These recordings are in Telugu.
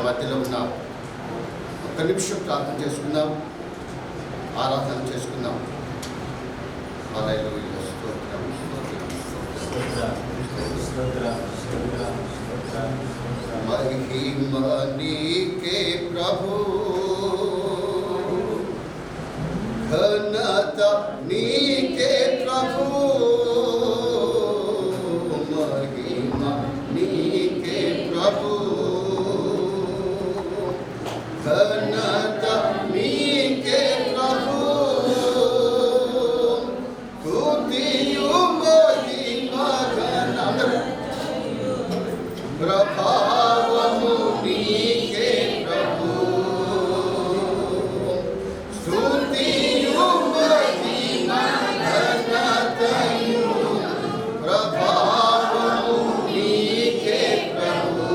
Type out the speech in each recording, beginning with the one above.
మధ్యలో ఉన్నాం. ఒక్క నిమిషం ప్రార్థన చేసుకుందాం, ఆరాధన చేసుకుందాం. హల్లెలూయా. స్తోత్రం మహిమ నీకే ప్రభు, ఘనత నీకే ప్రభు, మహిమ నీకే ప్రభు, ఘనత నీకే ప్రభు, స్తుతియు మహిమ ఘనత ప్రభావము నీకే ప్రభు, స్తుతియు మహిమ ఘనతయు ప్రభావము నీకే ప్రభు.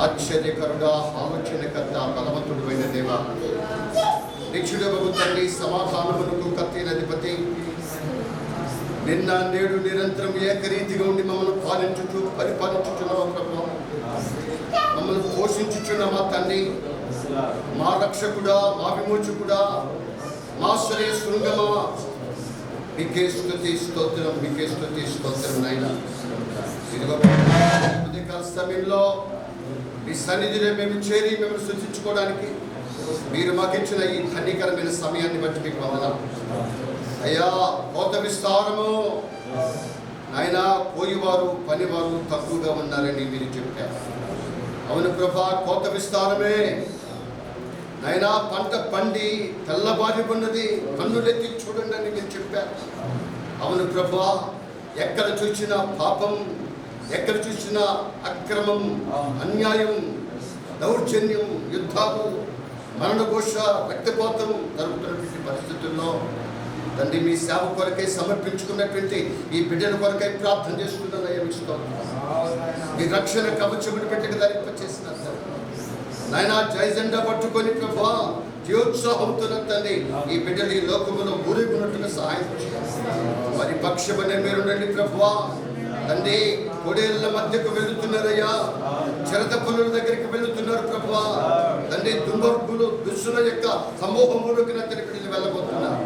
ఆశ్చర్యకరుడా, ఆలోచనకర్త, బలవంతుడు అయిన దేవ, నిత్యుడగు తండ్రి, సమాధానమునకు కత్తినధిపతి, నిన్న నేడు నిరంతరం ఏకరీతిగా ఉండి మమ్మల్ని పాలించుచు పరిపాలించుచున్నావా ప్రభు, మమ్మల్ని పోషించుచున్న మా తండ్రి, మా రక్షకుడా, మా విమోచకుడా, మా శ్రేయ శృంగమా, మీకే స్తుతి స్తోత్రం, మీకే స్తుతి స్తోత్రం నాయన. ఇదిగో ఉదయకాల సమయంలో మీ సన్నిధిలో మేము చేరి మేము స్తుతించుకోవడానికి మీరు మాకు ఇచ్చిన ఈ ధన్యకరమైన సమయాన్ని బట్టి మీకు వందనాలు అయ్యా. కోత విస్తారము నాయన, పోయేవారు పనివారు తక్కువగా ఉన్నారని మీరు చెప్పారు. అవును ప్రభా, కోత విస్తారమే నాయన, పంట పండి తెల్లబారి ఉన్నది, కన్నులెత్తి చూడండి అని మీరు చెప్పారు. అవును ప్రభా, ఎక్కడ చూసినా పాపం, ఎక్కడ చూసినా అక్రమం, అన్యాయం, దౌర్జన్యం, యుద్ధాలు, మరణఘోష, రక్తపాతం జరుగుతున్నటువంటి పరిస్థితుల్లో తండ్రి మీ సేవ కొరకై సమర్పించుకున్నటువంటి ఈ బిడ్డల కొరకై ప్రార్థన చేస్తున్నానయ్యా. మీ రక్షణ కవచముని బిడ్డకు ధరింపచేసిన నాయన, జయజెండా పట్టుకొని ప్రభా జీవోత్సాహంతో తండ్రి ఈ బిడ్డలు ఈ లోకములో ఊరేగున్నట్టుగా సహాయం చేయాలి. వారి పక్షమనే మీరుండండి ప్రభువా. తండ్రి, కొడేళ్ల మధ్యకు వెళుతున్నారయ్యా, చిరత పులుల దగ్గరికి వెళుతున్నారు ప్రభువా. తండ్రి, దుర్మార్గులు దుష్టుల యొక్క సమూహములోకి బిడ్డలు వెళ్ళబోతున్నారు.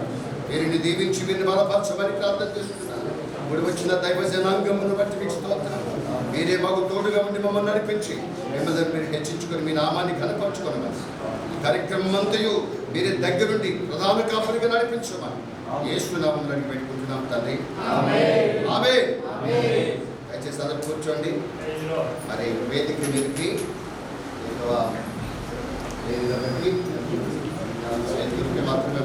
వీరిని దీవించి వీరిని బలపరచమని ప్రార్థన చేస్తున్నారు. ఇప్పుడు వచ్చిన దైవ జనాంగమును బట్టి మీకు స్తోత్రం. మీరే మాకు తోడుగా ఉండి మమ్మల్ని నడిపించి మిమ్మల్ని మీరు హెచ్చించుకొని మీ నామాన్ని కనపరచుకోమని, ఈ కార్యక్రమం అంతయు మీరే దగ్గరుండి ప్రధాన కాపురిగా నడిపించమని యేసు నామములో అడిగి పెట్టుకుంటున్నాం తండ్రి. ఆమేన్. దయచేసి అందరూ కూర్చోండి. మరి వేదిక మీదకి మాత్రమే